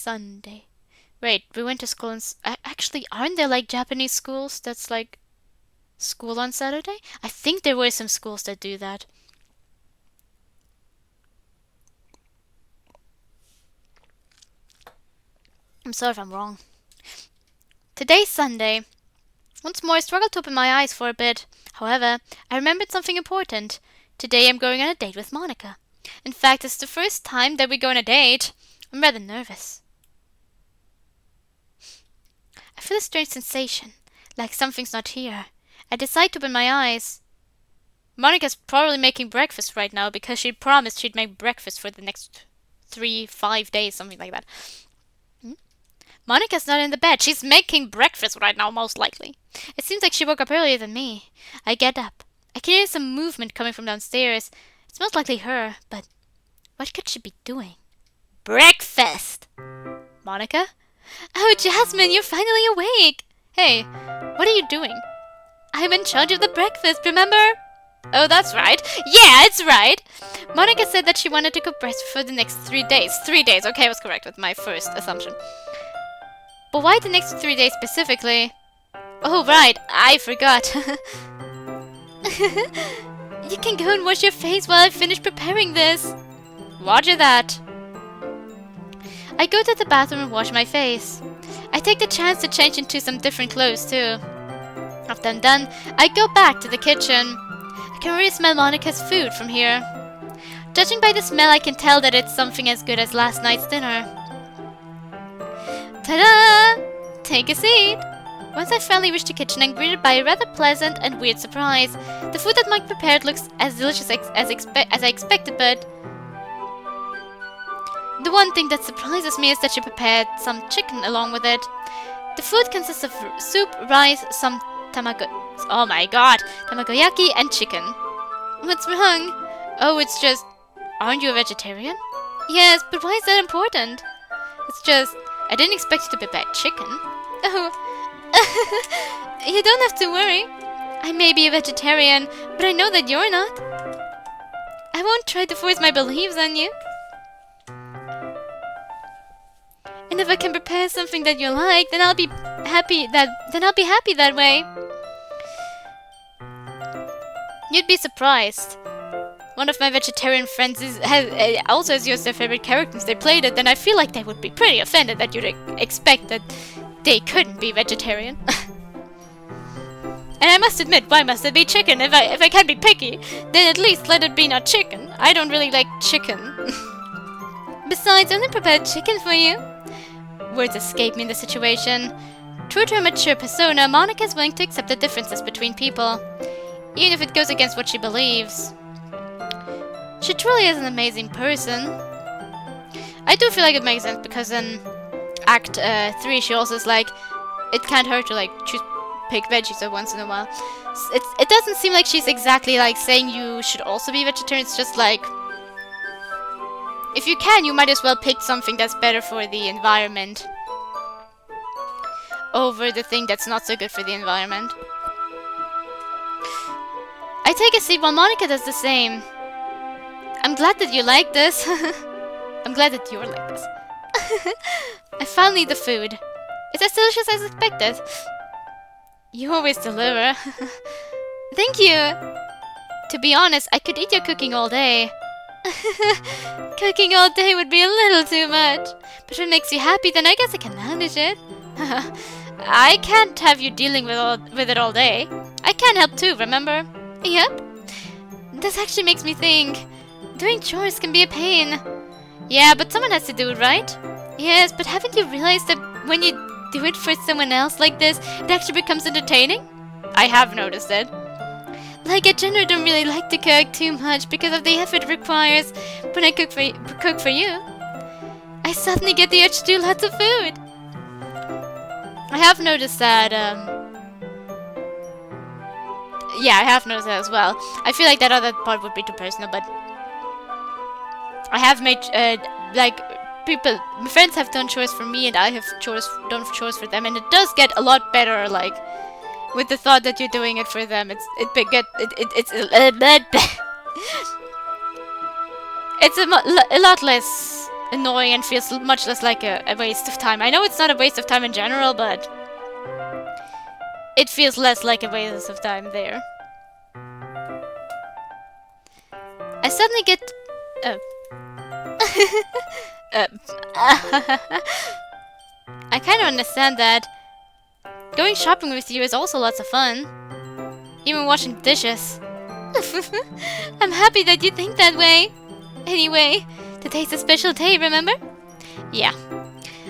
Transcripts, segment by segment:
Sunday. Wait, we went to school on... Actually, aren't there like Japanese schools that's like school on Saturday? I think there were some schools that do that. I'm sorry if I'm wrong. Today's Sunday. Once more, I struggled to open my eyes for a bit. However, I remembered something important. Today I'm going on a date with Monica. In fact, it's the first time that we go on a date. I'm rather nervous. I feel a strange sensation, like something's not here. I decide to open my eyes. Monica's probably making breakfast right now because she promised she'd make breakfast for the next 5 days, something like that. Monica's not in the bed. She's making breakfast right now, most likely. It seems like she woke up earlier than me. I get up. I can hear some movement coming from downstairs. It's most likely her, but what could she be doing? Breakfast! Monica? Oh, Jasmine, you're finally awake! Hey, what are you doing? I'm in charge of the breakfast, remember? Oh, that's right. Yeah, it's right! Monica said that she wanted to cook breakfast for the next 3 days. 3 days, okay, I was correct with my first assumption. But why the next 3 days specifically? Oh, right, I forgot. You can go and wash your face while I finish preparing this. Roger that. I go to the bathroom and wash my face. I take the chance to change into some different clothes too. After I'm done, I go back to the kitchen. I can already smell Monica's food from here. Judging by the smell, I can tell that it's something as good as last night's dinner. Ta-da! Take a seat. Once I finally reach the kitchen, I'm greeted by a rather pleasant and weird surprise. The food that Mike prepared looks as delicious as I expected, but the one thing that surprises me is that she prepared some chicken along with it. The food consists of soup, rice, some tamagoyaki, and chicken. What's wrong? Oh, it's just... Aren't you a vegetarian? Yes, but why is that important? It's just... I didn't expect you to prepare chicken. Oh... You don't have to worry. I may be a vegetarian, but I know that you're not. I won't try to force my beliefs on you. And if I can prepare something that you like, then I'll be happy that way. You'd be surprised. One of my vegetarian friends also has used their favorite characters they played it, and I feel like they would be pretty offended that you'd expect that they couldn't be vegetarian. And I must admit, why must it be chicken? If I can't be picky, then at least let it be not chicken. I don't really like chicken. Besides, I only prepared chicken for you. Words escape me in the situation. True to her mature persona, Monica is willing to accept the differences between people, even if it goes against what she believes. She truly is an amazing person. I do feel like it makes sense because in Act 3 she also is like, it can't hurt to like pick veggies once in a while. It doesn't seem like she's exactly like saying you should also be vegetarian. It's just like, if you can, you might as well pick something that's better for the environment over the thing that's not so good for the environment. I take a seat while Monica does the same. I'm glad that you like this. I'm glad that you're like this. I finally eat the food. It's as delicious as expected. You always deliver. Thank you. To be honest, I could eat your cooking all day. Cooking all day would be a little too much. But if it makes you happy, then I guess I can manage it. I can't have you dealing with it all day. I can't help too, remember? Yep. This actually makes me think. Doing chores can be a pain. Yeah, but someone has to do it, right? Yes, but haven't you realized that when you do it for someone else like this, it actually becomes entertaining? I have noticed it. Like, I generally don't really like to cook too much because of the effort it requires when I cook for you. I suddenly get the urge to do lots of food. I have noticed that, yeah, I have noticed that as well. I feel like that other part would be too personal, but I have made, like, my friends have done chores for me and I have done chores for them, and it does get a lot better, like, with the thought that you're doing it for them. It's a lot less annoying and feels much less like a waste of time. I know it's not a waste of time in general, but it feels less like a waste of time there. I suddenly get... Oh. I kind of understand that. Going shopping with you is also lots of fun. Even washing dishes. I'm happy that you think that way. Anyway, today's a special day, remember? Yeah.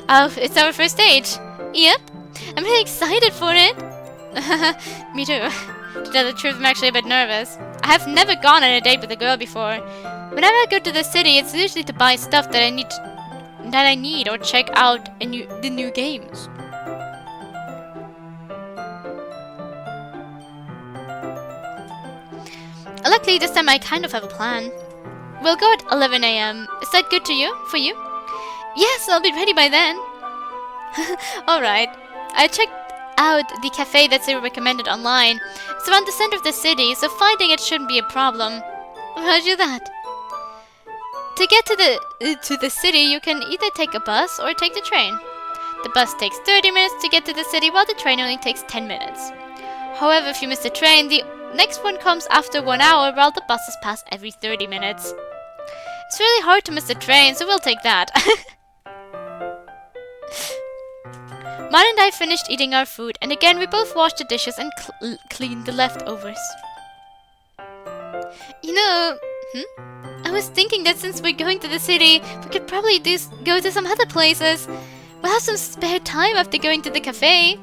Oh, it's our first date. Yep. I'm really excited for it. Me too. To tell the truth, I'm actually a bit nervous. I have never gone on a date with a girl before. Whenever I go to the city, it's usually to buy stuff that I need or check out the new games. Luckily, this time I kind of have a plan. We'll go at 11 AM. Is that good for you? Yes, I'll be ready by then. Alright. I checked out the cafe that Sarah recommended online. It's around the center of the city, so finding it shouldn't be a problem. Roger that. To get to the city, you can either take a bus or take the train. The bus takes 30 minutes to get to the city, while the train only takes 10 minutes. However, if you miss the train, the next one comes after 1 hour, while the buses pass every 30 minutes. It's really hard to miss the train, so we'll take that. Mine and I finished eating our food, and again we both washed the dishes and cleaned the leftovers. You know, I was thinking that since we're going to the city, we could probably go to some other places. We'll have some spare time after going to the cafe.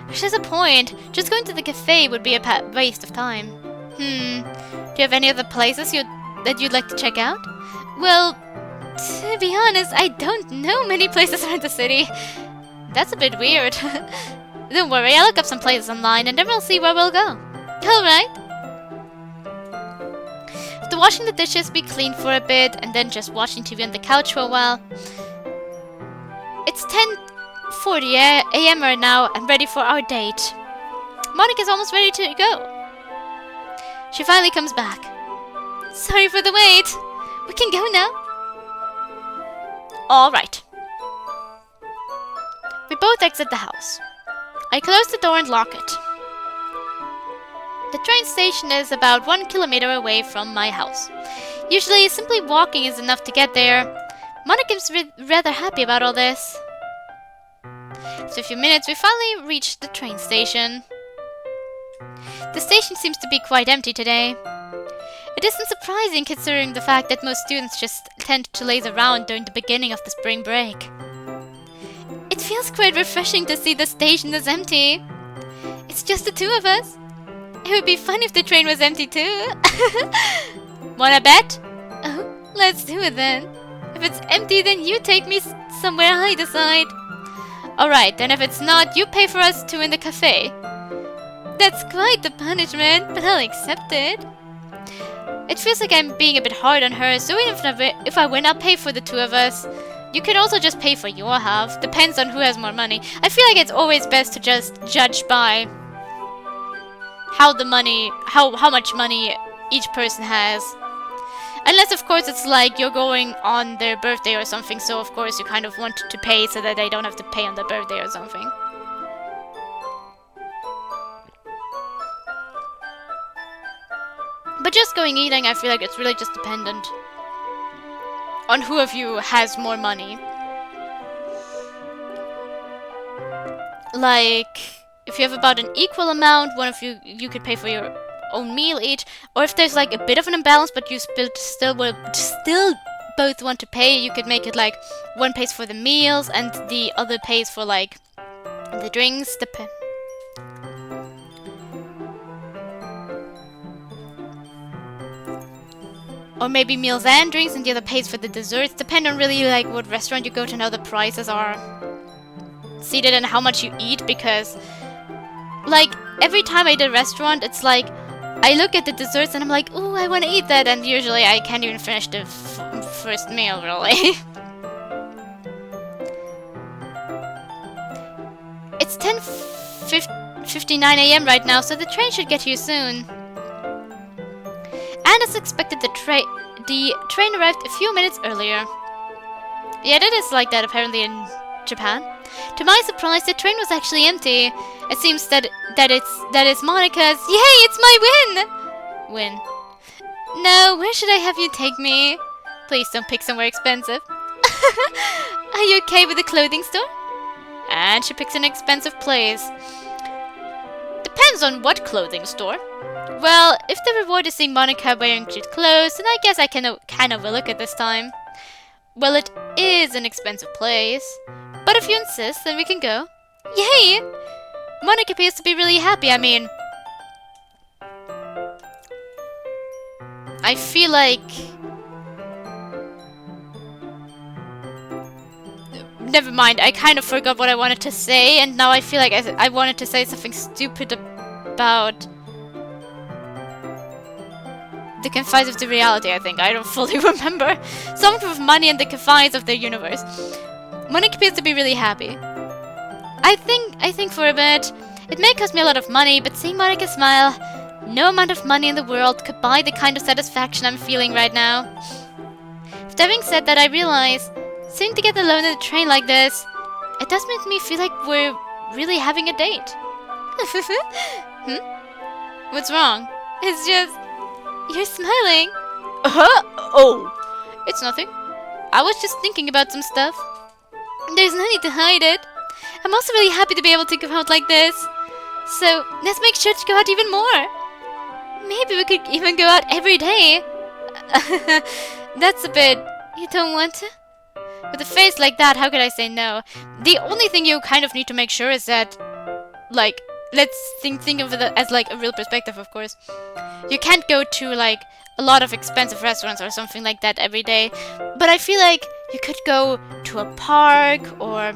There's a point. Just going to the cafe would be a waste of time. Do you have any other places that you'd like to check out? Well, to be honest, I don't know many places around the city. That's a bit weird. Don't worry, I'll look up some places online and then we'll see where we'll go. Alright. After washing the dishes, we cleaned for a bit and then just watching TV on the couch for a while. It's 10:40 AM right now and ready for our date. Monica's almost ready to go. She finally comes back. Sorry for the wait. We can go now. Alright. We both exit the house. I close the door and lock it. The train station is about 1 kilometer away from my house. Usually, simply walking is enough to get there. Monica's rather happy about all this. After a few minutes, we finally reached the train station. The station seems to be quite empty today. It isn't surprising considering the fact that most students just tend to laze around during the beginning of the spring break. It feels quite refreshing to see the station is empty. It's just the two of us. It would be fun if the train was empty too. Wanna bet? Oh, let's do it then. If it's empty, then you take me somewhere I decide. Alright, then if it's not, you pay for us two in the cafe. That's quite the punishment, but I'll accept it. It feels like I'm being a bit hard on her, so even if I win, I'll pay for the two of us. You could also just pay for your half. Depends on who has more money. I feel like it's always best to just judge by how much money each person has. Unless, of course, it's like you're going on their birthday or something, so of course you kind of want to pay so that they don't have to pay on their birthday or something. But just going eating, I feel like it's really just dependent on who of you has more money. Like, if you have about an equal amount, one of you could pay for your own meal each. Or if there's like a bit of an imbalance, but you still both want to pay, you could make it like one pays for the meals and the other pays for like the drinks. Or maybe meals and drinks, and the other pays for the desserts. Depend on really like what restaurant you go to and how the prices are seated and how much you eat. Because like every time I eat at a restaurant, it's like I look at the desserts and I'm like, oh, I want to eat that, and usually I can't even finish the first meal really. It's 10:59 AM right now, so the train should get here soon. And as expected, the train arrived a few minutes earlier. Yeah, that is like that apparently in Japan. To my surprise, the train was actually empty. It seems that it's Monica's. Yay, it's my win! No, where should I have you take me? Please don't pick somewhere expensive. Are you okay with the clothing store? And she picks an expensive place. Depends on what clothing store. Well, if the reward is seeing Monica wearing cute clothes, then I guess I can kind of look at this time. Well, it is an expensive place. But if you insist, then we can go. Yay! Monica appears to be really happy, I mean... I feel like... Never mind, I kind of forgot what I wanted to say, and now I feel like I wanted to say something stupid about... the confines of the reality, I think. I don't fully remember. Something with money and the confines of the universe. Monica appears to be really happy. I think for a bit, it may cost me a lot of money, but seeing Monica smile, no amount of money in the world could buy the kind of satisfaction I'm feeling right now. After having said that, I realize, sitting together alone in a train like this, it does make me feel like we're really having a date. What's wrong? It's just... You're smiling. Oh! It's nothing. I was just thinking about some stuff. There's no need to hide it. I'm also really happy to be able to go out like this. So, let's make sure to go out even more. Maybe we could even go out every day. That's a bit... You don't want to? With a face like that, how could I say no? The only thing you kind of need to make sure is that... Like, let's think of it as like a real perspective, of course. You can't go to like a lot of expensive restaurants or something like that every day. But I feel like you could go to a park or...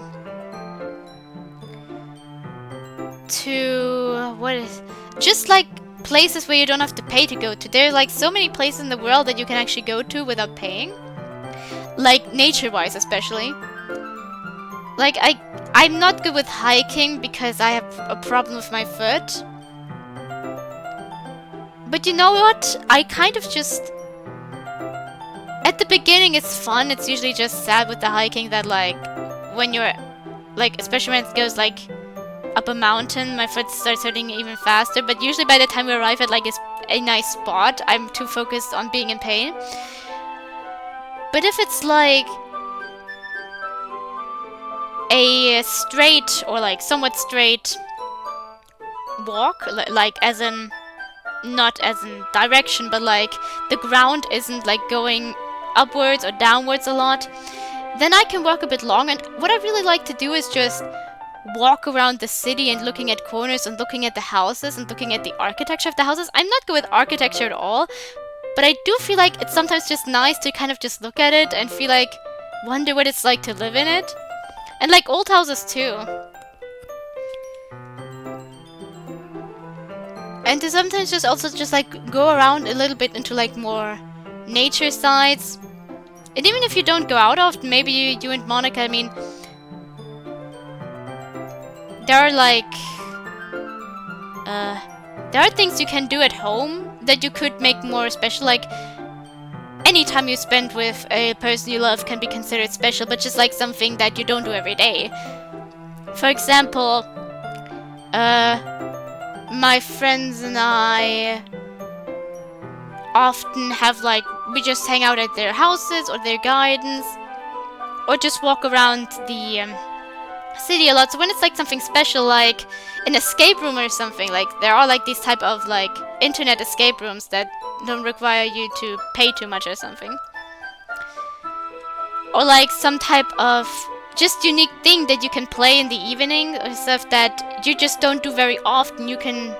to... what is... just like places where you don't have to pay to go to. There are like so many places in the world that you can actually go to without paying. Like nature-wise especially. Like I'm not good with hiking because I have a problem with my foot. But you know what? I kind of just... At the beginning it's fun, it's usually just sad with the hiking that like... When you're... Like, especially when it goes like... up a mountain, my foot starts hurting even faster. But usually by the time we arrive at like a nice spot, I'm too focused on being in pain. But if it's like... a straight or like somewhat straight walk, like as in... not as in direction, but like the ground isn't like going upwards or downwards a lot, then I can walk a bit long. And what I really like to do is just walk around the city and looking at corners and looking at the houses and looking at the architecture of the houses. I'm not good with architecture at all, but I do feel like it's sometimes just nice to kind of just look at it and feel like, wonder what it's like to live in it. And like old houses too. And to sometimes just also just like go around a little bit into like more nature sites. And even if you don't go out often, maybe you and Monica, I mean, there are like there are things you can do at home that you could make more special. Like any time you spend with a person you love can be considered special, but just like something that you don't do every day. For example, my friends and I often have like, we just hang out at their houses or their gardens, or just walk around the city a lot. So when it's like something special, like an escape room or something, like there are like these type of like internet escape rooms that don't require you to pay too much or something, or like some type of just unique thing that you can play in the evening or stuff that you just don't do very often. You can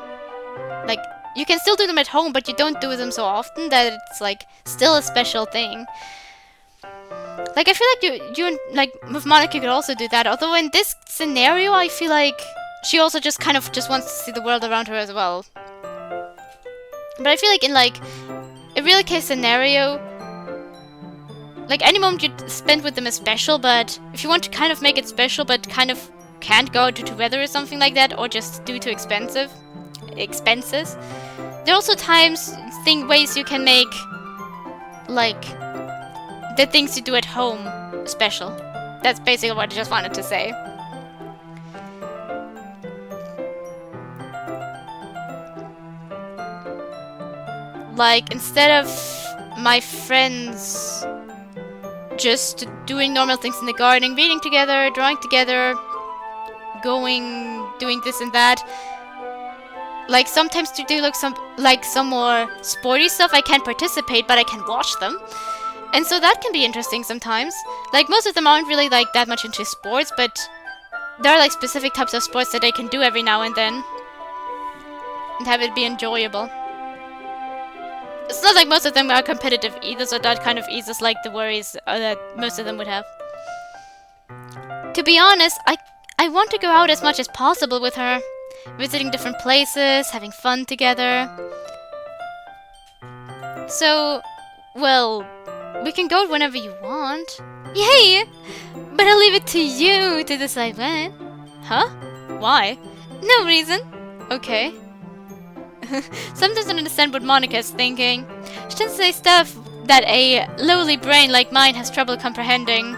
like, you can still do them at home, but you don't do them so often that it's like still a special thing. Like I feel like you and like with Monica could also do that, although in this scenario I feel like she also just kind of just wants to see the world around her as well. But I feel like in like a real case scenario, like any moment you spend with them is special, but if you want to kind of make it special but kind of can't go due to weather or something like that, or just due to expenses, there are also ways you can make like the things you do at home special. That's basically what I just wanted to say. Like, instead of my friends just doing normal things in the garden, reading together, drawing together, doing this and that, like sometimes to do like some more sporty stuff, I can't participate, but I can watch them. And so that can be interesting sometimes. Like, most of them aren't really like that much into sports, but there are like specific types of sports that I can do every now and then and have it be enjoyable. It's not like most of them are competitive either, so that kind of eases like the worries that most of them would have. To be honest, I want to go out as much as possible with her, visiting different places, having fun together. So, well, we can go whenever you want. Yay! But I'll leave it to you to decide when. Huh? Why? No reason. Okay. Sometimes I don't understand what Monica is thinking. She tends to say stuff that a lowly brain like mine has trouble comprehending.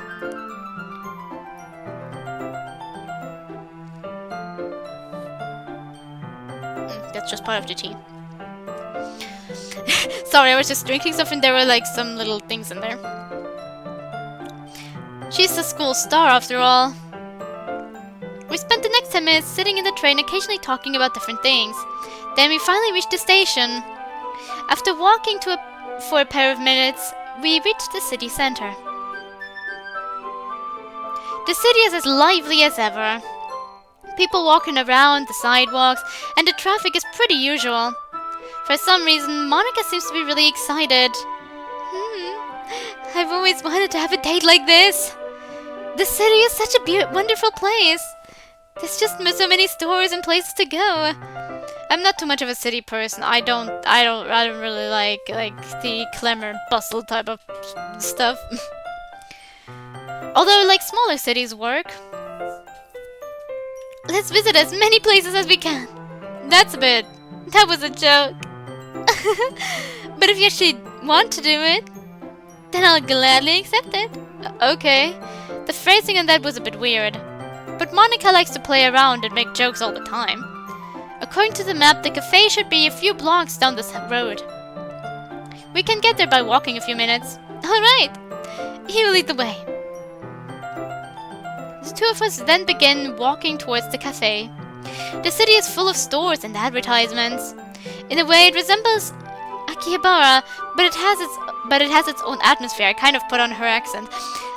That's just part of the tea. Sorry, I was just drinking something. There were like some little things in there. She's the school star after all. We spent the next 10 minutes sitting in the train, occasionally talking about different things. Then we finally reached the station. After walking for a pair of minutes, we reached the city center. The city is as lively as ever. People walking around the sidewalks, and the traffic is pretty usual. For some reason, Monica seems to be really excited. I've always wanted to have a date like this. The city is such a wonderful place. There's just so many stores and places to go. I'm not too much of a city person. I don't really like the glamour and bustle type of stuff. Although like smaller cities work. Let's visit as many places as we can. That was a joke. But if you actually want to do it, then I'll gladly accept it. Okay. The phrasing on that was a bit weird. But Monica likes to play around and make jokes all the time. According to the map, the cafe should be a few blocks down this road. We can get there by walking a few minutes. Alright! He will lead the way. The two of us then begin walking towards the cafe. The city is full of stores and advertisements. In a way, it resembles Akihabara, but it has its own atmosphere. I kind of put on her accent.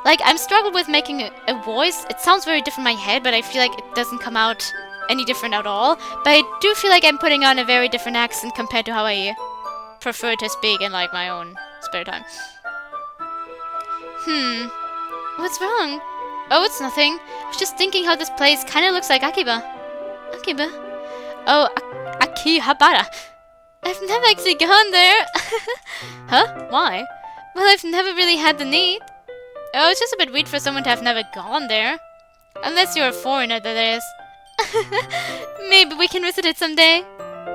Like, I'm struggled with making a voice. It sounds very different in my head, but I feel like it doesn't come out any different at all. But I do feel like I'm putting on a very different accent compared to how I prefer to speak in like my own spare time. What's wrong? Oh, it's nothing. I was just thinking how this place kind of looks like Akiba. Akiba? Oh, Akihabara. I've never actually gone there. Huh? Why? Well, I've never really had the need. Oh, it's just a bit weird for someone to have never gone there. Unless you're a foreigner, that is. Maybe we can visit it someday.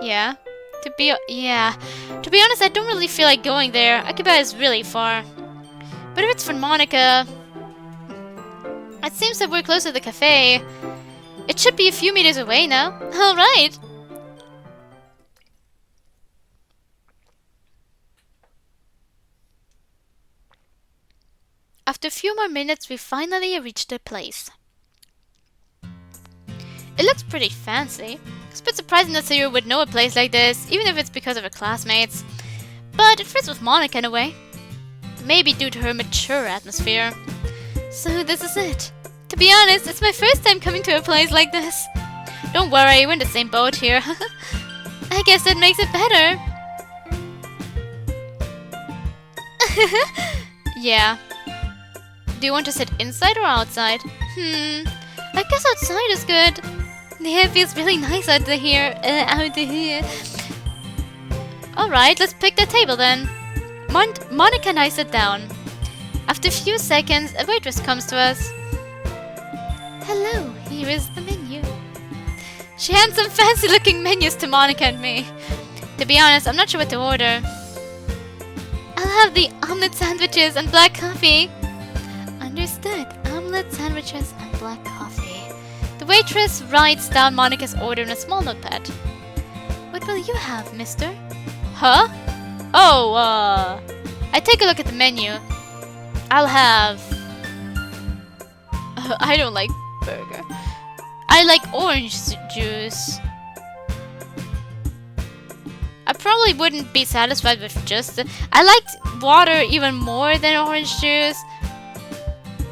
Yeah. To be honest, I don't really feel like going there. Akiba is really far. But if it's for Monica... It seems that we're close to the cafe. It should be a few meters away now. Alright. After a few more minutes, we finally reached the place. It looks pretty fancy. It's a bit surprising that Sayuri would know a place like this, even if it's because of her classmates. But it fits with Monica in a way. Maybe due to her mature atmosphere. So this is it. To be honest, it's my first time coming to a place like this. Don't worry, we're in the same boat here. I guess that makes it better. Yeah. Do you want to sit inside or outside? I guess outside is good. The air feels really nice out here. Alright, let's pick the table then. Monica and I sit down. After a few seconds, a waitress comes to us. Hello, here is the menu. She hands some fancy looking menus to Monica and me. To be honest, I'm not sure what to order. I'll have the omelet sandwiches and black coffee. Understood. Omelet sandwiches and black coffee. The waitress writes down Monica's order in a small notepad. What will you have, mister? Huh? Oh, I take a look at the menu. I'll have... I don't like burger. I like orange juice. I probably wouldn't be satisfied with just... I liked water even more than orange juice.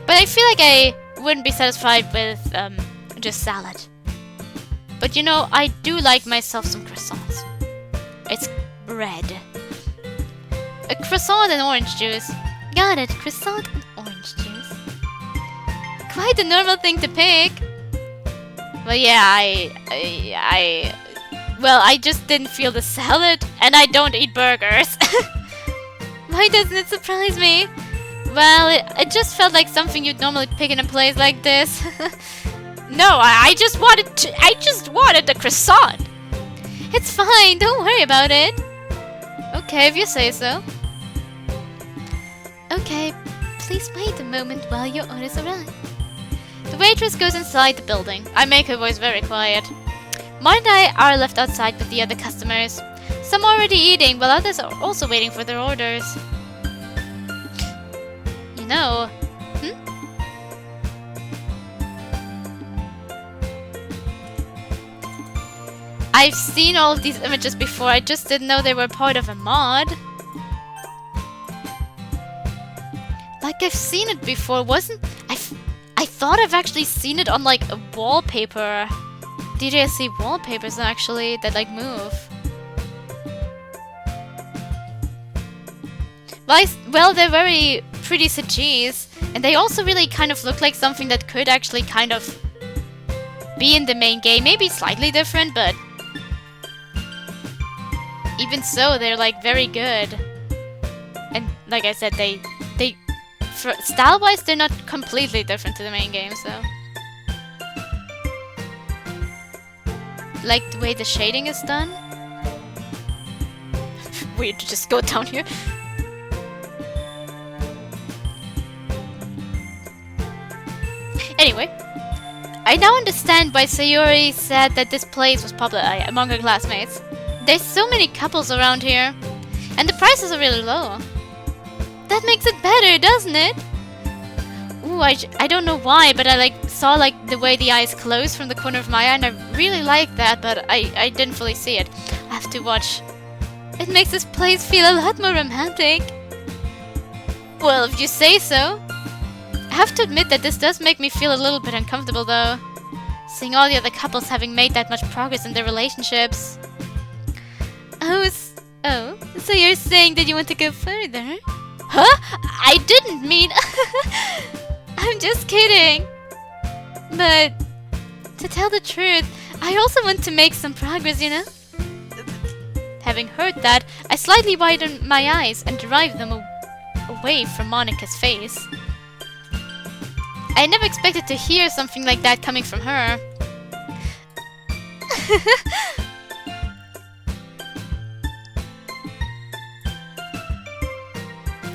But I feel like I wouldn't be satisfied with just salad. But you know, I do like myself some croissants. It's bread. A croissant and orange juice. Got it, croissant and orange juice. Quite a normal thing to pick. But yeah, well, I just didn't feel the salad, and I don't eat burgers. Why doesn't it surprise me? Well, it just felt like something you'd normally pick in a place like this. No, I just wanted the croissant. It's fine, don't worry about it. Okay, if you say so. Okay, please wait a moment while your orders arrive. The waitress goes inside the building. I make her voice very quiet. Mine and I are left outside with the other customers. Some are already eating, while others are also waiting for their orders. You know... I've seen all of these images before, I just didn't know they were part of a mod. Like I've seen it before, I thought I've actually seen it on like a wallpaper. DJSC wallpapers actually that like move. Well, they're very pretty CGs, and they also really kind of look like something that could actually kind of be in the main game. Maybe slightly different, but even so, they're like very good. And like I said, they style-wise, they're not completely different to the main game, so. Like the way the shading is done. Weird to just go down here. Anyway, I now understand why Sayori said that this place was popular among her classmates. There's so many couples around here, and the prices are really low. That makes it better, doesn't it? Ooh, I don't know why, but I saw the way the eyes close from the corner of my eye, and I really like that, but I didn't fully see it. I have to watch. It makes this place feel a lot more romantic. Well, if you say so. I have to admit that this does make me feel a little bit uncomfortable, though. Seeing all the other couples having made that much progress in their relationships. Oh, so you're saying that you want to go further? Huh? I didn't mean... I'm just kidding. But, to tell the truth, I also want to make some progress, you know? Having heard that, I slightly widened my eyes and derived them away from Monica's face. I never expected to hear something like that coming from her.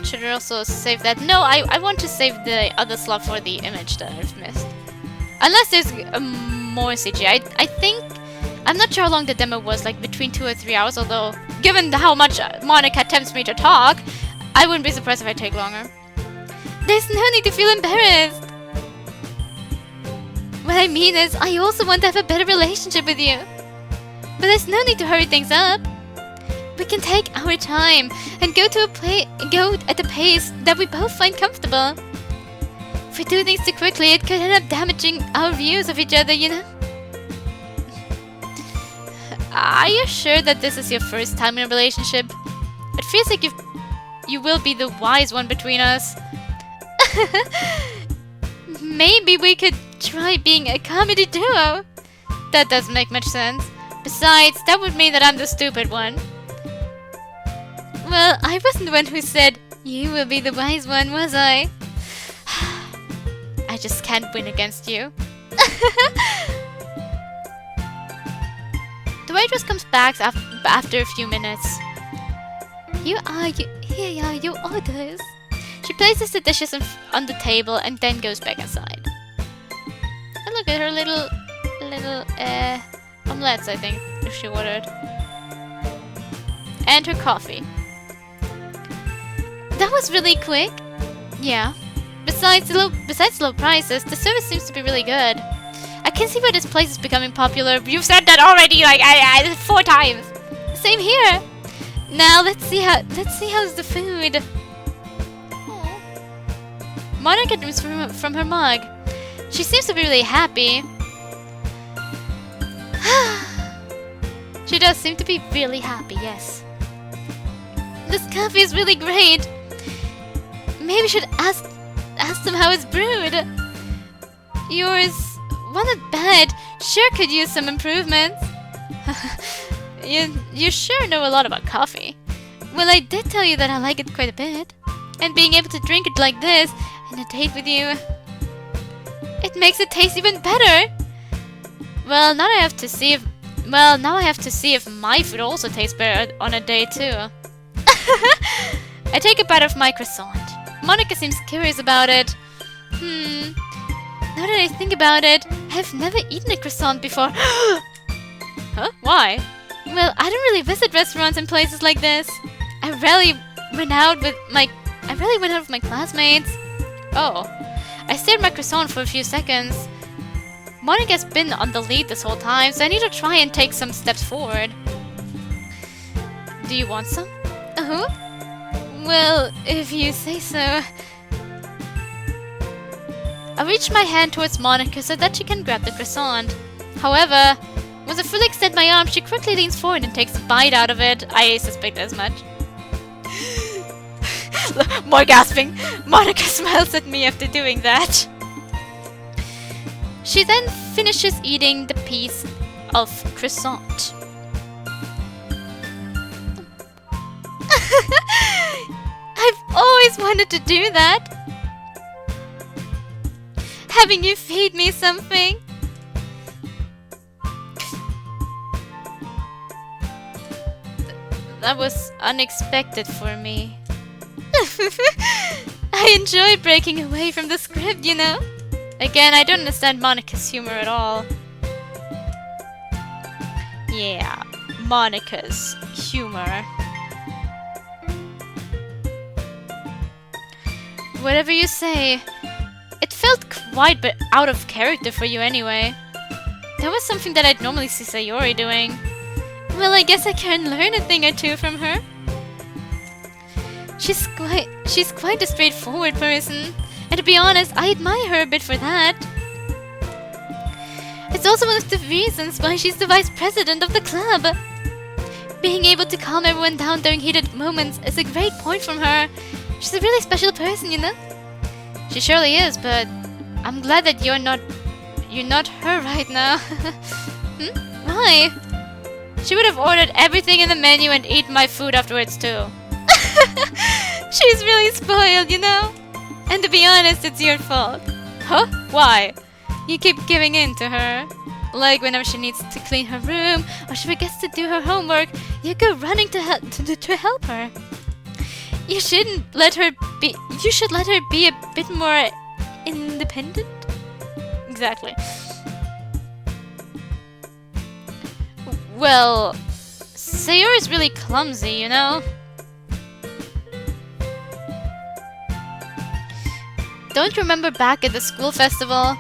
Should I also save that? No, I want to save the other slot for the image that I've missed. Unless there's more CG. I think... I'm not sure how long the demo was, like between 2 or 3 hours, although given how much Monica tempts me to talk, I wouldn't be surprised if I take longer. There's no need to feel embarrassed. What I mean is, I also want to have a better relationship with you. But there's no need to hurry things up. We can take our time and go at the pace that we both find comfortable. If we do things too quickly, it could end up damaging our views of each other, you know? Are you sure that this is your first time in a relationship? It feels like you will be the wise one between us. Maybe we could try being a comedy duo. That doesn't make much sense. Besides, that would mean that I'm the stupid one. Well, I wasn't the one who said, you will be the wise one, was I? I just can't win against you. The waitress comes back after a few minutes. Here are your orders. She places the dishes on the table and then goes back inside. And look at her little omelettes, I think, if she ordered. And her coffee. That was really quick. Yeah. Besides low prices, the service seems to be really good. I can see why this place is becoming popular. You've said that already, like 4 times. Same here. Now let's see how's the food. Aww. Monica drinks from her mug. She seems to be really happy. She does seem to be really happy, yes. This coffee is really great. Maybe we should ask them how it's brewed. Yours wasn't bad. Sure could use some improvements. You sure know a lot about coffee. Well, I did tell you that I like it quite a bit. And being able to drink it like this and a date with you, it makes it taste even better. Well, now I have to see if my food also tastes better on a date too. I take a bite of my croissant. Monica seems curious about it. Now that I think about it, I've never eaten a croissant before. Huh? Why? Well, I don't really visit restaurants and places like this. I rarely went out with my classmates. Oh, I stared at my croissant for a few seconds. Monica's been on the lead this whole time, so I need to try and take some steps forward. Do you want some? Uh-huh. Well, if you say so. I reach my hand towards Monica so that she can grab the croissant. However, once I fully extend my arm, she quickly leans forward and takes a bite out of it. I suspect as much. More gasping. Monica smiles at me after doing that. She then finishes eating the piece of croissant. I've always wanted to do that. Having you feed me something. That was unexpected for me. I enjoy breaking away from the script, you know? Again, I don't understand Monica's humor at all. Yeah, Monica's humor. Whatever you say, it felt quite but out of character for you anyway. That was something that I'd normally see Sayori doing. Well, I guess I can learn a thing or two from her. She's quite a straightforward person. And to be honest, I admire her a bit for that. It's also one of the reasons why she's the vice president of the club. Being able to calm everyone down during heated moments is a great point from her. She's a really special person, you know? She surely is, but I'm glad that you're not her right now. Why? She would have ordered everything in the menu and eaten my food afterwards too. She's really spoiled, you know? And to be honest, it's your fault. Huh? Why? You keep giving in to her. Like whenever she needs to clean her room or she forgets to do her homework, you go running to help her. You should let her be a bit more independent. Exactly. Well, Sayori's really clumsy, you know? Don't you remember back at the school festival?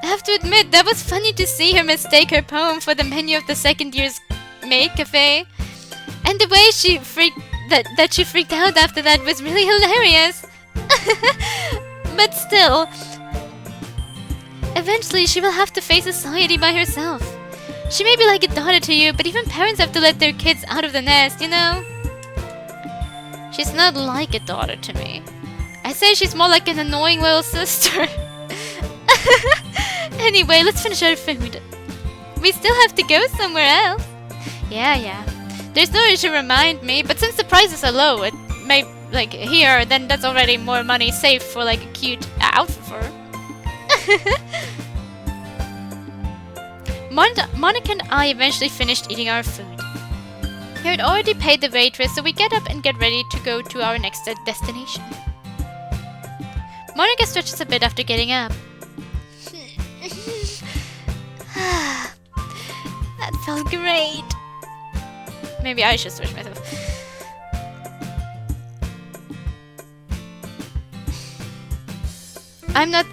I have to admit, that was funny to see her mistake her poem for the menu of the second year's maid cafe. And the way she freaked out after that was really hilarious. But still, eventually she will have to face society by herself. She may be like a daughter to you, but even parents have to let their kids out of the nest, you know? She's not like a daughter to me. I say she's more like an annoying little sister. Anyway, let's finish our food. We still have to go somewhere else. Yeah. There's no need to remind me, but since the prices are low, it may, like, here, then that's already more money saved for, like, a cute outfit for her. Monica and I eventually finished eating our food. We had already paid the waitress, so we get up and get ready to go to our next destination. Monica stretches a bit after getting up. That felt great. Maybe I should stretch myself. I'm not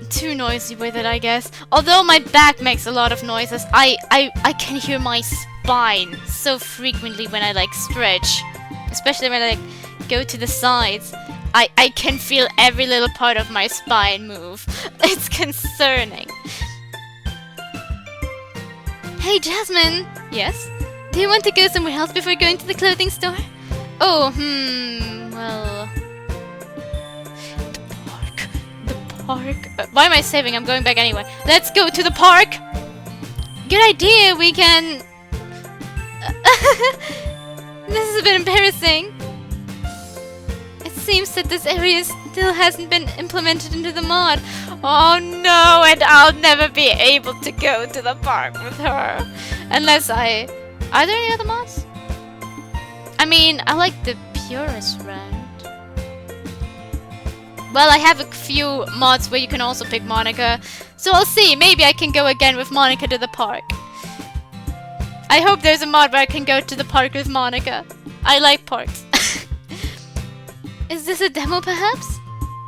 too noisy with it, I guess. Although my back makes a lot of noises, I can hear my spine so frequently when I like stretch. Especially when I like go to the sides. I can feel every little part of my spine move. It's concerning. Hey Jasmine! Yes? Do you want to go somewhere else before going to the clothing store? Oh, well... The park? Why am I saving? I'm going back anyway. Let's go to the park! Good idea, we can... This is a bit embarrassing. It seems that this area still hasn't been implemented into the mod. Oh no, and I'll never be able to go to the park with her. Unless I... Are there any other mods? I mean, I like the purest round. Well, I have a few mods where you can also pick Monica. So I'll see, maybe I can go again with Monica to the park. I hope there's a mod where I can go to the park with Monica. I like parks. Is this a demo perhaps?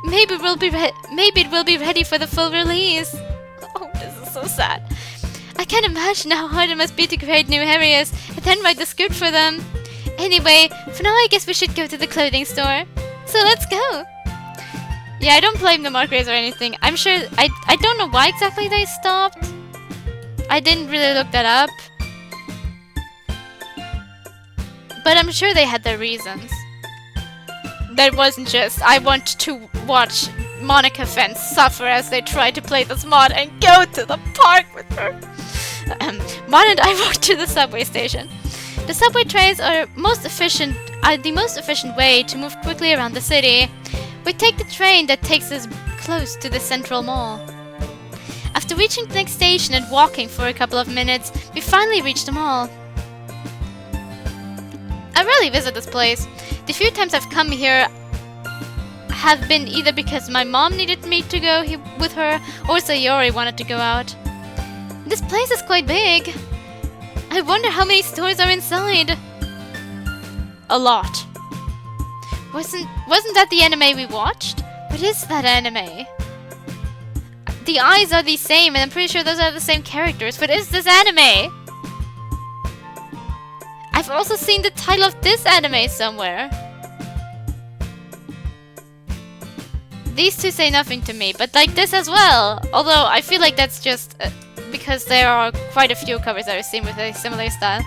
Maybe it will be ready for the full release. Oh, this is so sad. I can't imagine how hard it must be to create new areas and then write the script for them. Anyway, for now I guess we should go to the clothing store. So let's go. Yeah, I don't blame the markers or anything. I'm sure I don't know why exactly they stopped. I didn't really look that up. But I'm sure they had their reasons. That wasn't just, I want to watch Monica fans suffer as they try to play this mod and go to the park with her. Mon and I walked to the subway station. The subway trains are the most efficient way to move quickly around the city. We take the train that takes us close to the central mall. After reaching the next station and walking for a couple of minutes, we finally reach the mall. I rarely visit this place. The few times I've come here have been either because my mom needed me to go with her or Sayori wanted to go out. This place is quite big. I wonder how many stores are inside. A lot. Wasn't that the anime we watched? What is that anime? The eyes are the same and I'm pretty sure those are the same characters. What is this anime? I've also seen the title of this anime somewhere. These two say nothing to me, but like this as well. Although I feel like that's just because there are quite a few covers that I've seen with a similar style.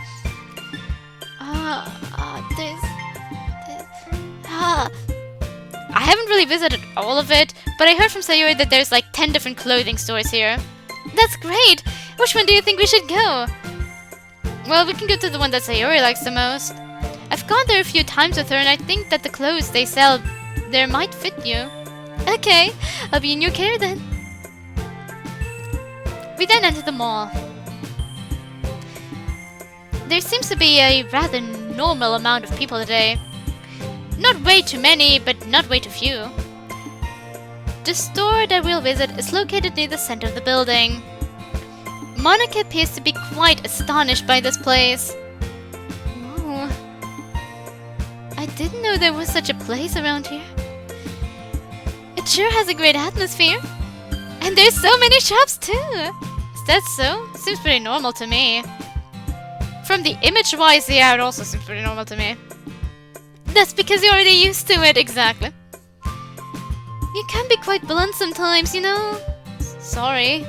I haven't really visited all of it, but I heard from Sayori that there's like 10 different clothing stores here. That's great! Which one do you think we should go? Well, we can go to the one that Sayori likes the most. I've gone there a few times with her and I think that the clothes they sell there might fit you. Okay, I'll be in your care then. We then enter the mall. There seems to be a rather normal amount of people today. Not way too many, but not way too few. The store that we'll visit is located near the center of the building. Monica appears to be quite astonished by this place. Whoa. I didn't know there was such a place around here. It sure has a great atmosphere. And there's so many shops too. Is that so? Seems pretty normal to me. From the image-wise, yeah, it also seems pretty normal to me. That's because you're already used to it, exactly. You can be quite blunt sometimes, you know? Sorry.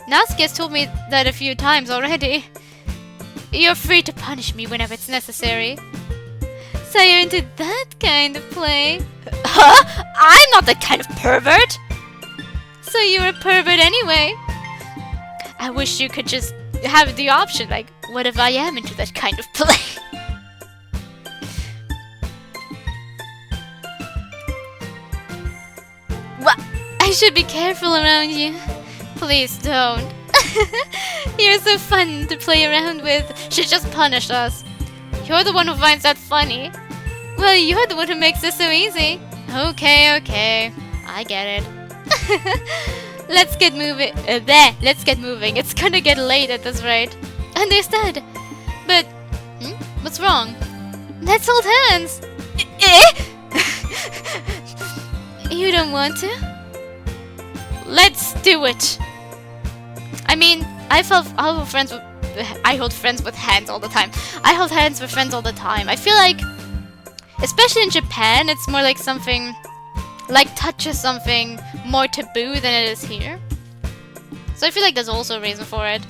Natsuki has told me that a few times already. You're free to punish me whenever it's necessary. So you're into that kind of play? Huh? I'm not that kind of pervert! So you're a pervert anyway? I wish you could just have the option, like, what if I am into that kind of play? What? I should be careful around you. Please don't. You're so fun to play around with. She just punished us. You're the one who finds that funny. Well, you're the one who makes this so easy. Okay, okay. I get it. Let's get moving. Let's get moving. It's gonna get late at this rate. Understood. But, what's wrong? Let's hold hands. You don't want to? Let's do it. I mean, I hold friends with hands all the time. I hold hands with friends all the time. I feel like, especially in Japan, it's more like something, like touch is something more taboo than it is here. So I feel like there's also a reason for it.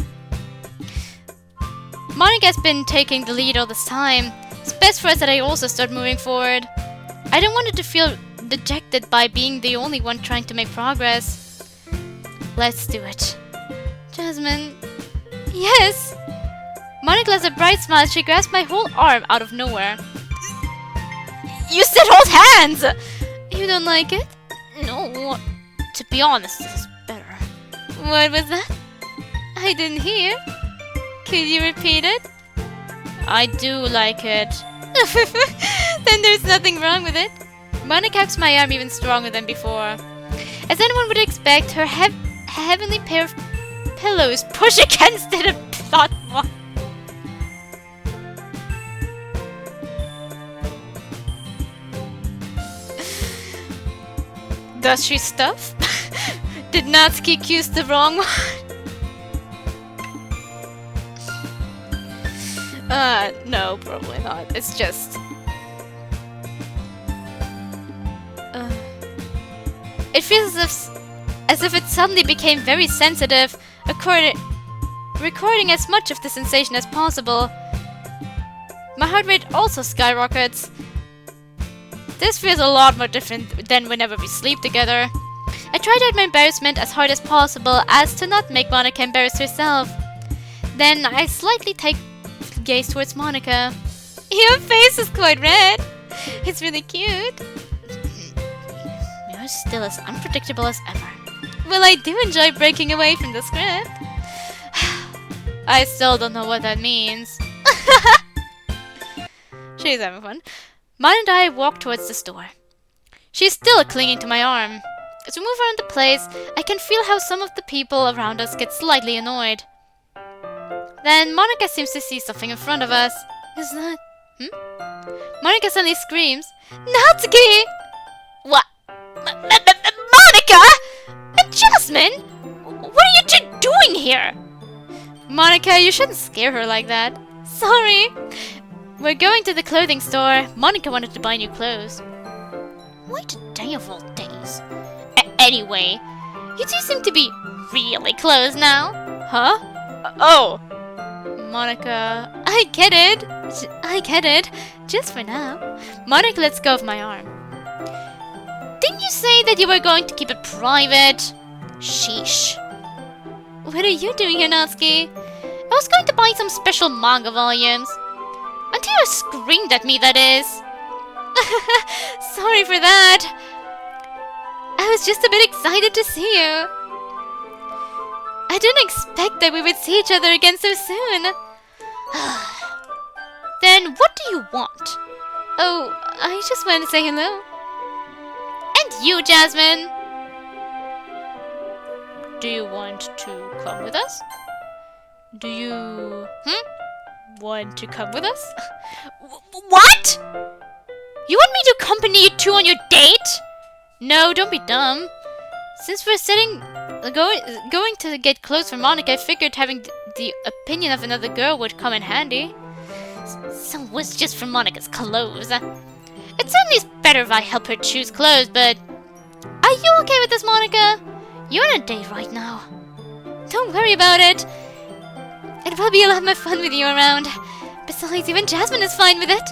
Monika's been taking the lead all this time. It's best for us that I also start moving forward. I don't want her to feel dejected by being the only one trying to make progress. Let's do it. Jasmine. Yes! Monika has a bright smile. She grasped my whole arm out of nowhere. You said hold hands! You don't like it? No. To be honest, this is better. What was that? I didn't hear. Could you repeat it? I do like it. Then there's nothing wrong with it. Monika grabs my arm even stronger than before. As anyone would expect, her heavenly pair of pillows push against it and plot one. Does she stuff? Did Natsuki accuse the wrong one? No, probably not. It's just... It feels as if it suddenly became very sensitive, recording as much of the sensation as possible. My heart rate also skyrockets. This feels a lot more different than whenever we sleep together. I try to hide my embarrassment as hard as possible as to not make Monika embarrass herself. Then I slightly take gaze towards Monika. Your face is quite red. It's really cute. You're still as unpredictable as ever. Well, I do enjoy breaking away from the script. I still don't know what that means. She's having fun. Mon and I walk towards the store. She's still clinging to my arm. As we move around the place, I can feel how some of the people around us get slightly annoyed. Then Monika seems to see something in front of us. Is that... Monika suddenly screams, Natsuki! What? Monika! Jasmine! What are you two doing here? Monika, you shouldn't scare her like that. Sorry. We're going to the clothing store. Monika wanted to buy new clothes. Why today of all days? Anyway, you two seem to be really close now. Huh? Oh. Monika, I get it. Just for now. Monika lets go of my arm. Didn't you say that you were going to keep it private? Sheesh. What are you doing here, Natsuki? I was going to buy some special manga volumes. Until you screamed at me, that is. Sorry for that. I was just a bit excited to see you. I didn't expect that we would see each other again so soon. Then what do you want? Oh, I just wanted to say hello. And you, Jasmine? Do you want to come with us? Do you... want to come with us? What? You want me to accompany you two on your date? No, don't be dumb. Since we're going to get clothes for Monika, I figured having the opinion of another girl would come in handy. So what's just for Monika's clothes? It certainly is better if I help her choose clothes, but... Are you okay with this, Monika? You're on a date right now. Don't worry about it. It will be a lot more fun with you around. Besides, even Jasmine is fine with it.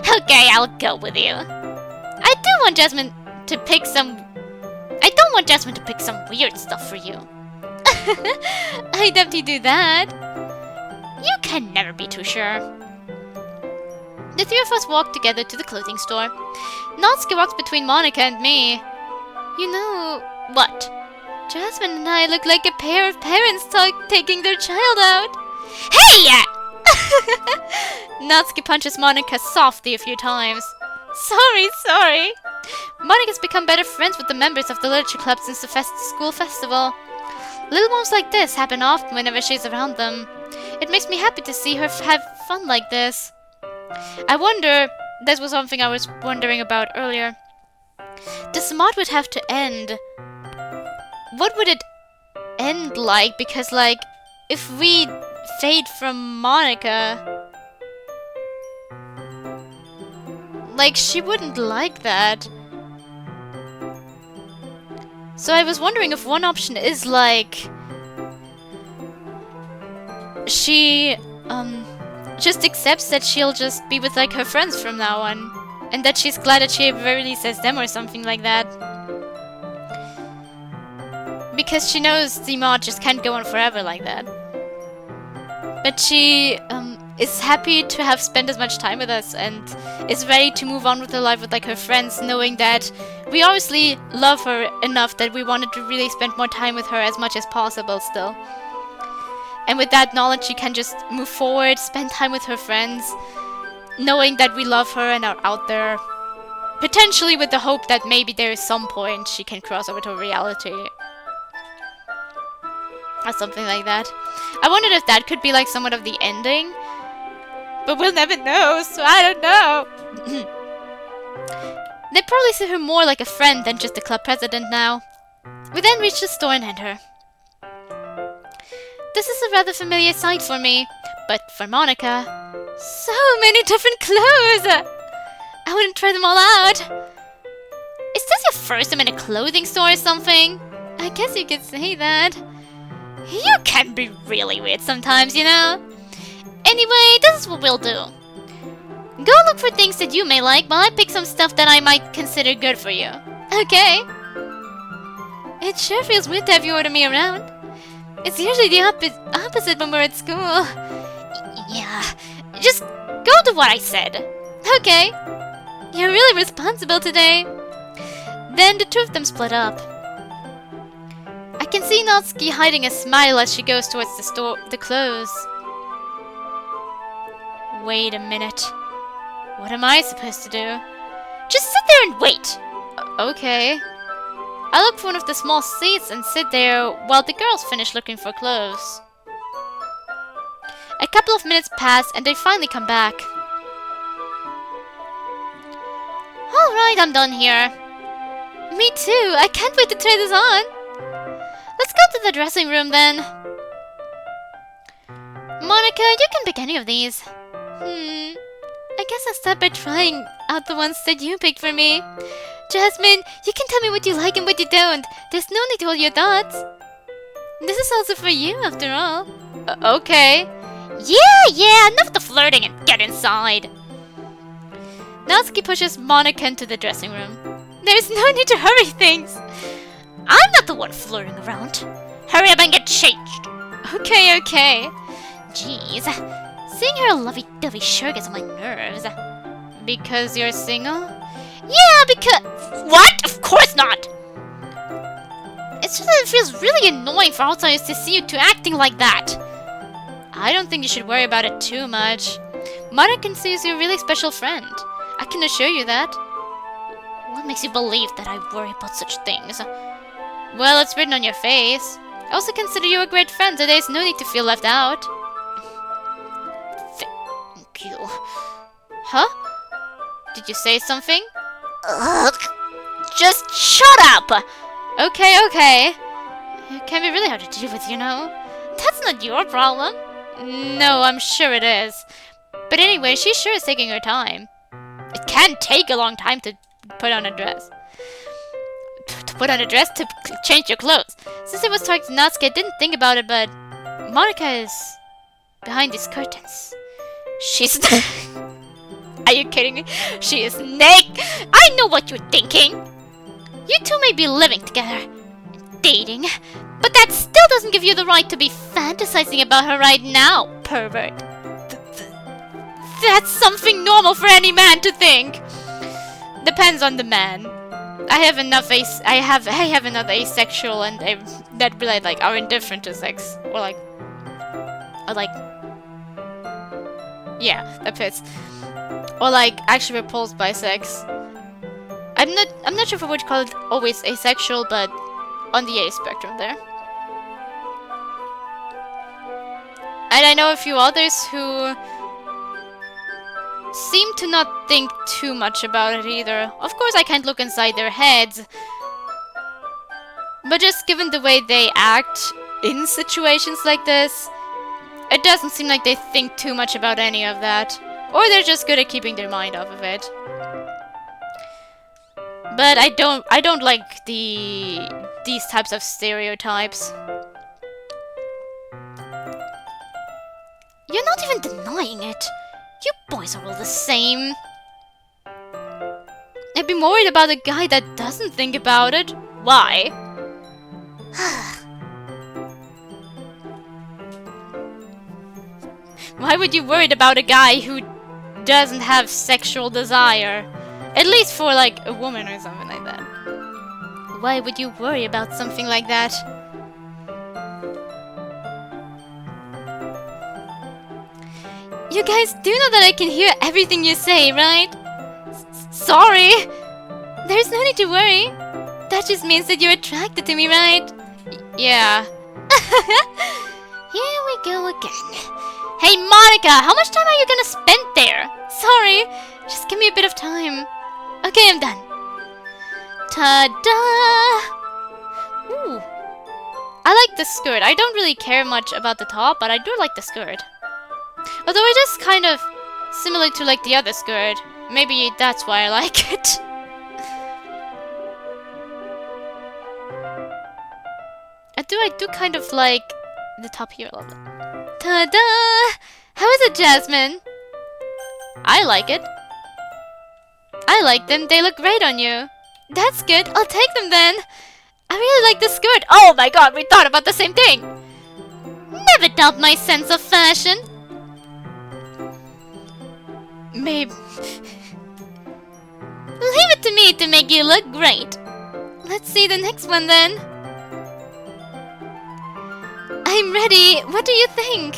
Okay, I'll go with you. I don't want Jasmine to pick some weird stuff for you. I doubt you do that. You can never be too sure. The three of us walk together to the clothing store. Natsuki walks between Monika and me. You know... What? Jasmine and I look like a pair of parents taking their child out. Hey! Natsuki punches Monika softly a few times. Sorry. Monika's become better friends with the members of the literature club since the school festival. Little moments like this happen often whenever she's around them. It makes me happy to see her have fun like this. I wonder, this was something I was wondering about earlier. The smart would have to end. What would it end like? Because, like, if we fade from Monika, like, she wouldn't like that. So I was wondering if one option is, like, she, just accepts that she'll just be with, like, her friends from now on. And that she's glad that she at the very least has them or something like that. Because she knows the mod just can't go on forever like that. But she is happy to have spent as much time with us and is ready to move on with her life with like her friends, knowing that we obviously love her enough that we wanted to really spend more time with her as much as possible still. And with that knowledge she can just move forward, spend time with her friends, knowing that we love her and are out there. Potentially with the hope that maybe there is some point she can cross over to reality. Or something like that. I wondered if that could be like somewhat of the ending. But we'll never know, so I don't know. They probably see her more like a friend than just a club president now. We then reach the store and enter. This is a rather familiar sight for me, but for Monika, so many different clothes! I wouldn't try them all out. Is this your first time in a clothing store or something? I guess you could say that. You can be really weird sometimes, you know? Anyway, this is what we'll do. Go look for things that you may like while I pick some stuff that I might consider good for you. Okay? It sure feels weird to have you order me around. It's usually the opposite when we're at school. Yeah, just go to what I said. Okay. You're really responsible today. Then the two of them split up. I can see Natsuki hiding a smile as she goes towards the clothes. Wait a minute. What am I supposed to do? Just sit there and wait! Okay. I look for one of the small seats and sit there while the girls finish looking for clothes. A couple of minutes pass and they finally come back. Alright, I'm done here. Me too, I can't wait to try this on. Let's go to the dressing room then. Monika, you can pick any of these. I guess I'll start by trying out the ones that you picked for me. Jasmine, you can tell me what you like and what you don't. There's no need to hold your thoughts. This is also for you, after all. Okay. Yeah, enough the flirting and get inside. Natsuki pushes Monika into the dressing room. There's no need to hurry things. I'm not the one flirting around. Hurry up and get changed. Okay. Jeez. Seeing her lovey-dovey sure gets on my nerves. Because you're single? Yeah, because... What? Of course not! It's just that it feels really annoying for outsiders to see you two acting like that. I don't think you should worry about it too much. Monika considers you a really special friend. I can assure you that. What makes you believe that I worry about such things? Well, it's written on your face. I also consider you a great friend, so there's no need to feel left out. Thank you. Huh? Did you say something? Just shut up! Okay. It can be really hard to deal with, you know. That's not your problem. No, I'm sure it is. But anyway, she sure is taking her time. It can take a long time to put on a dress. To change your clothes. Since it was talking to Natsuki, I didn't think about it, but Monika is behind these curtains. She's... Are you kidding me? She is naked! I know what you're thinking! You two may be living together, dating, but that still doesn't give you the right to be fantasizing about her right now, pervert. That's something normal for any man to think. Depends on the man. I have enough asexual and that really like are indifferent to sex, or like Yeah, that fits. Or like actually repulsed by sex. I'm not sure if I would call it always asexual, but on the A spectrum there. And I know a few others who seem to not think too much about it either. Of course I can't look inside their heads, but just given the way they act in situations like this, it doesn't seem like they think too much about any of that. Or they're just good at keeping their mind off of it. But I don't like these types of stereotypes. You're not even denying it. You boys are all the same. I'd be more worried about a guy that doesn't think about it. Why? Why would you worry about a guy who doesn't have sexual desire? At least for like a woman or something like that. Why would you worry about something like that? You guys do know that I can hear everything you say, right? Sorry! There's no need to worry. That just means that you're attracted to me, right? Yeah. Here we go again. Hey, Monica! How much time are you gonna spend there? Sorry! Just give me a bit of time. Okay, I'm done. Ta-da! Ooh. I like the skirt. I don't really care much about the top, but I do like the skirt. Although it is kind of similar to like the other skirt. Maybe that's why I like it. I do kind of like the top here a little bit. Ta-da! How is it, Jasmine? I like it. I like them. They look great on you. That's good. I'll take them then. I really like the skirt. Oh my god, we thought about the same thing. Never doubt my sense of fashion. Maybe. Leave it to me to make you look great. Let's see the next one then. I'm ready. What do you think?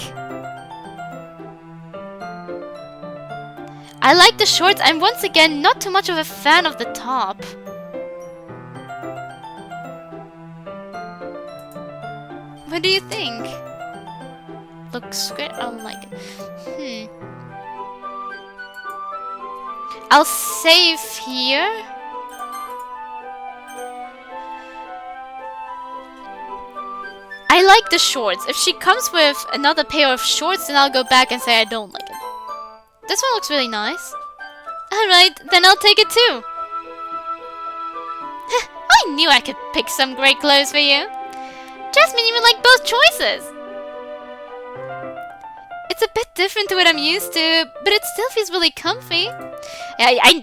I like the shorts. I'm once again not too much of a fan of the top. What do you think? Looks great. I don't like it. I'll save here. I like the shorts. If she comes with another pair of shorts, then I'll go back and say I don't like it. This one looks really nice. Alright, then I'll take it too. I knew I could pick some great clothes for you. Jasmine even liked both choices. It's a bit different to what I'm used to, but it still feels really comfy. I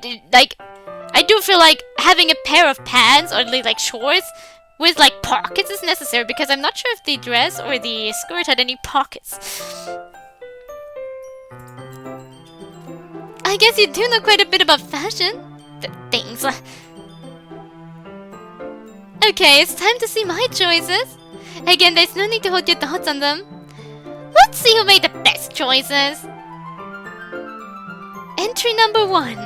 do feel like having a pair of pants or like shorts with like pockets is necessary because I'm not sure if the dress or the skirt had any pockets. I guess you do know quite a bit about fashion. Thanks. Okay, it's time to see my choices. Again, there's no need to hold your thoughts on them. Let's see who made the best choices. Entry number 1.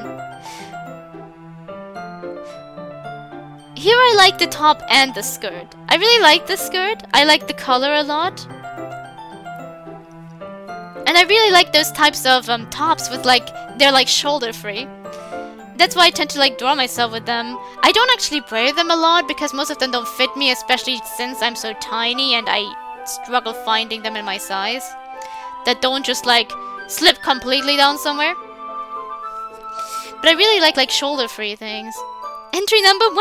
Here I like the top and the skirt. I really like the skirt. I like the color a lot. And I really like those types of tops with like, they're like shoulder free. That's why I tend to like draw myself with them. I don't actually wear them a lot because most of them don't fit me, especially since I'm so tiny and I struggle finding them in my size. That don't just like slip completely down somewhere. But I really like shoulder free things. Entry number 1!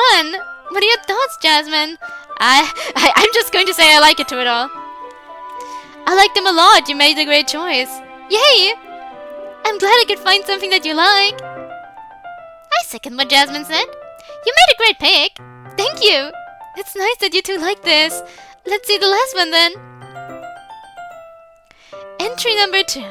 What are your thoughts, Jasmine? I'm just going to say I like it to it all. I like them a lot. You made a great choice. Yay! I'm glad I could find something that you like. I second what Jasmine said. You made a great pick. Thank you. It's nice that you two like this. Let's see the last one then. Entry number 2.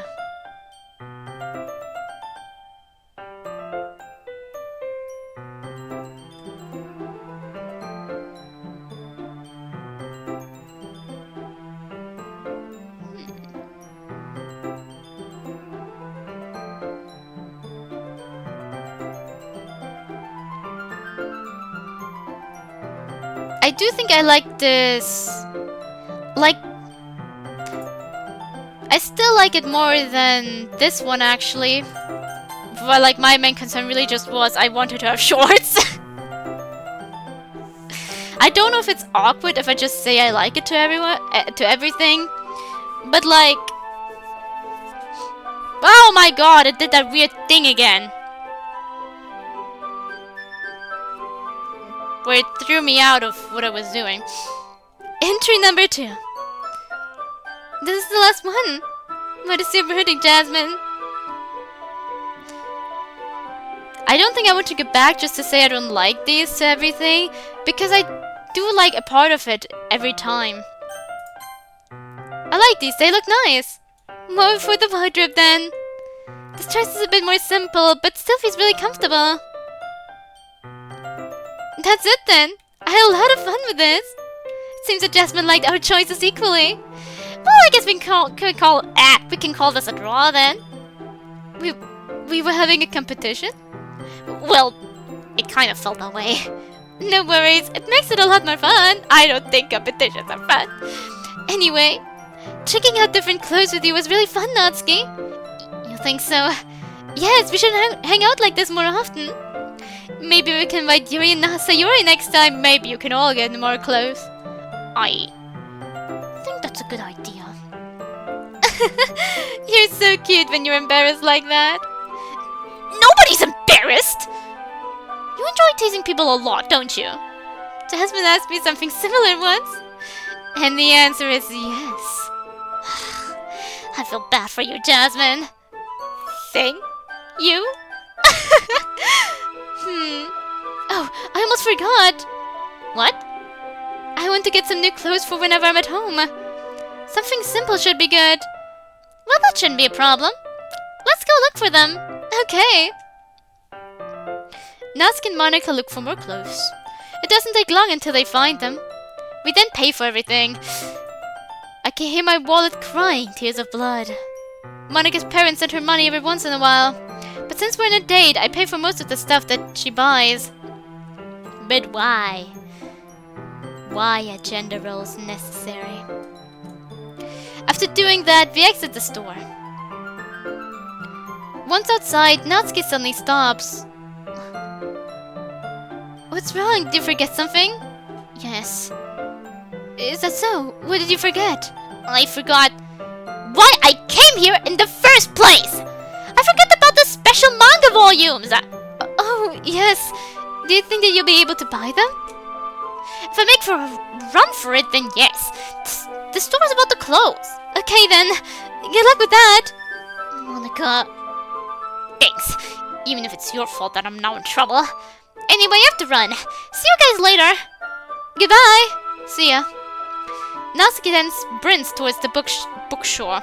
do think I like this. Like, I still like it more than this one actually. But like my main concern really just was I wanted to have shorts. I don't know if it's awkward if I just say I like it to everyone, to everything. But like, oh my god, it did that weird thing again. Where it threw me out of what I was doing. Entry number 2. This is the last one. What is super hurting, Jasmine? I don't think I want to go back just to say I don't like these to everything, because I do like a part of it every time. I like these, they look nice. More for the wardrobe then. This choice is a bit more simple, but still feels really comfortable. That's it then. I had a lot of fun with this. It seems that Jasmine liked our choices equally. Well, I guess we can call this a draw then. We were having a competition? Well, it kind of felt that way. No worries, it makes it a lot more fun. I don't think competitions are fun. Anyway, checking out different clothes with you was really fun, Natsuki. You think so? Yes, we should hang out like this more often. Maybe we can invite Yuri and Sayori next time. Maybe you can all get more clothes. I think that's a good idea. You're so cute when you're embarrassed like that. Nobody's embarrassed! You enjoy teasing people a lot, don't you? Jasmine asked me something similar once. And the answer is yes. I feel bad for you, Jasmine. Thank you? Oh, I almost forgot. What? I want to get some new clothes for whenever I'm at home. Something simple should be good. Well, that shouldn't be a problem. Let's go look for them. Okay. Natsuki and Monika look for more clothes. It doesn't take long until they find them. We then pay for everything. I can hear my wallet crying tears of blood. Monika's parents send her money every once in a while. But since we're in a date, I pay for most of the stuff that she buys. But why? Why are gender roles necessary? After doing that, we exit the store. Once outside, Natsuki suddenly stops. What's wrong? Did you forget something? Yes. Is that so? What did you forget? I forgot why I came here in the first place! I forgot about the special manga volumes! Oh, yes. Do you think that you'll be able to buy them? If I make for a run for it, then yes. The store is about to close. Okay then. Good luck with that. Monika. Thanks. Even if it's your fault that I'm now in trouble. Anyway, I have to run. See you guys later. Goodbye. See ya. Natsuki then sprints towards the bookstore.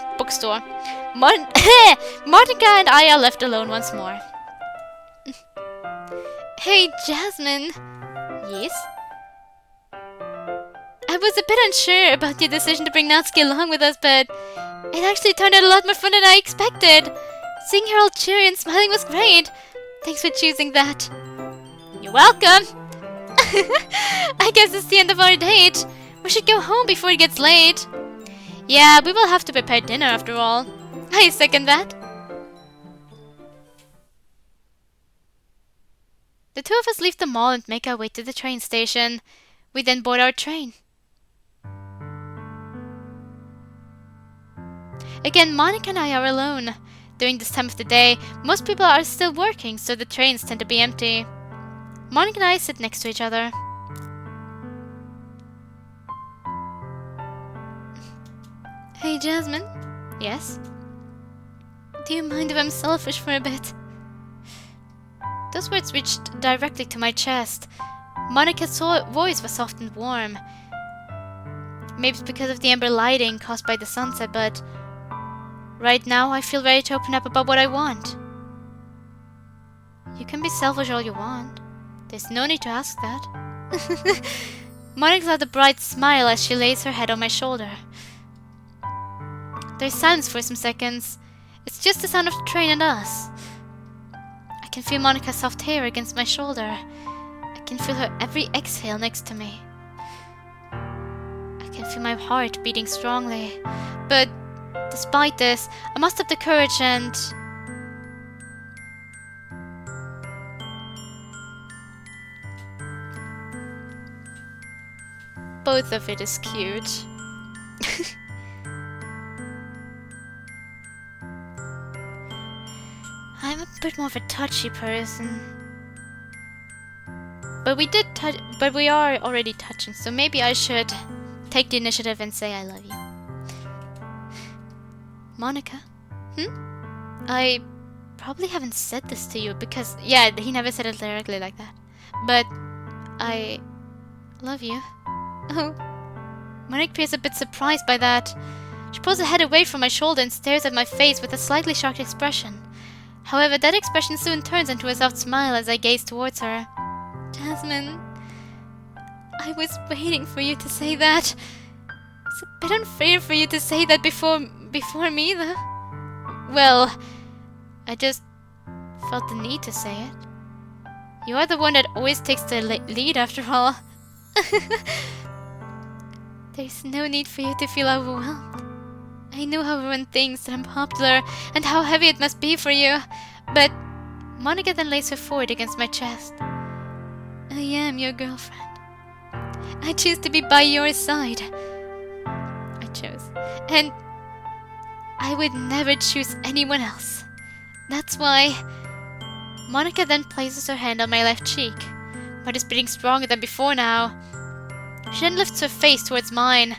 Monika and I are left alone once more. Hey, Jasmine. Yes? I was a bit unsure about your decision to bring Natsuki along with us, but it actually turned out a lot more fun than I expected. Seeing her all cheery and smiling was great. Thanks for choosing that. You're welcome. I guess it's the end of our date. We should go home before it gets late. Yeah, we will have to prepare dinner after all. I second that. The two of us leave the mall and make our way to the train station. We then board our train. Again, Monika and I are alone. During this time of the day, most people are still working, so the trains tend to be empty. Monika and I sit next to each other. Hey, Jasmine. Yes? Do you mind if I'm selfish for a bit? Those words reached directly to my chest. Monika's voice was soft and warm. Maybe it's because of the amber lighting caused by the sunset, but right now I feel ready to open up about what I want. You can be selfish all you want. There's no need to ask that. Monika had a bright smile as she lays her head on my shoulder. There's silence for some seconds. It's just the sound of the train and us. I can feel Monika's soft hair against my shoulder. I can feel her every exhale next to me. can feel my heart beating strongly. But despite this, I must have the courage and... both of it is cute. I'm a bit more of a touchy person. But we are already touching, so maybe I should take the initiative and say I love you. Monica? I probably haven't said this to you because, yeah, he never said it directly like that. But I love you. Oh. Monica appears a bit surprised by that. She pulls her head away from my shoulder and stares at my face with a slightly shocked expression. However, that expression soon turns into a soft smile as I gaze towards her. Jasmine, I was waiting for you to say that. It's a bit unfair for you to say that before me, though. Well, I just felt the need to say it. You are the one that always takes the lead, after all. There's no need for you to feel overwhelmed. I know how everyone thinks that I'm popular and how heavy it must be for you, but Monica then lays her forward against my chest. I am your girlfriend. I choose to be by your side. I chose. And I would never choose anyone else. That's why... Monica then places her hand on my left cheek. My heart is beating stronger than before now. She then lifts her face towards mine.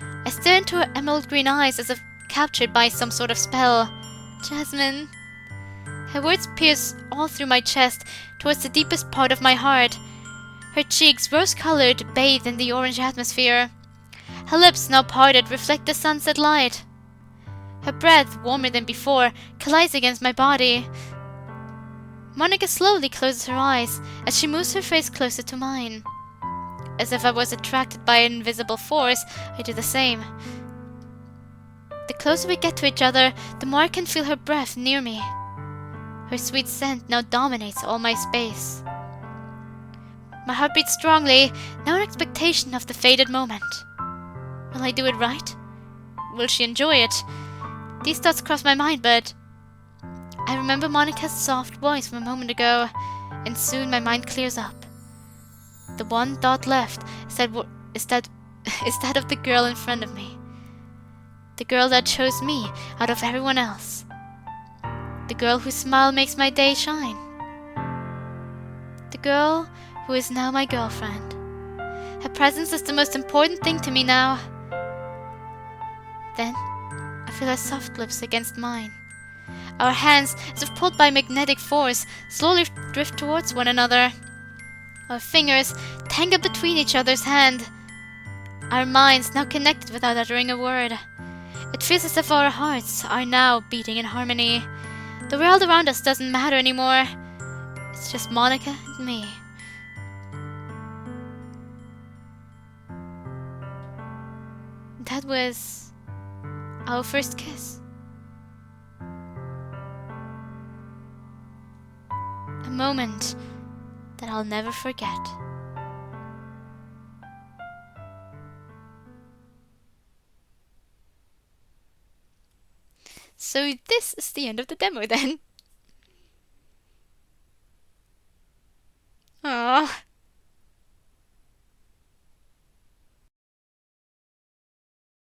I stare into her emerald green eyes as if captured by some sort of spell. Jasmine. Her words pierce all through my chest, towards the deepest part of my heart. Her cheeks, rose-colored, bathed in the orange atmosphere. Her lips, now parted, reflect the sunset light. Her breath, warmer than before, collides against my body. Monica slowly closes her eyes as she moves her face closer to mine. As if I was attracted by an invisible force, I do the same. The closer we get to each other, the more I can feel her breath near me. Her sweet scent now dominates all my space. My heart beats strongly, now in expectation of the fated moment. Will I do it right? Will she enjoy it? These thoughts cross my mind, but I remember Monica's soft voice from a moment ago, and soon my mind clears up. The one thought left is that of the girl in front of me. The girl that chose me out of everyone else. The girl whose smile makes my day shine. The girl who is now my girlfriend. Her presence is the most important thing to me now. Then, I feel her soft lips against mine. Our hands, as if pulled by magnetic force, slowly drift towards one another. Our fingers tangled between each other's hand. Our minds now connected without uttering a word. It feels as if our hearts are now beating in harmony. The world around us doesn't matter anymore. It's just Monica and me. That was our first kiss. A moment that I'll never forget. So this is the end of the demo then.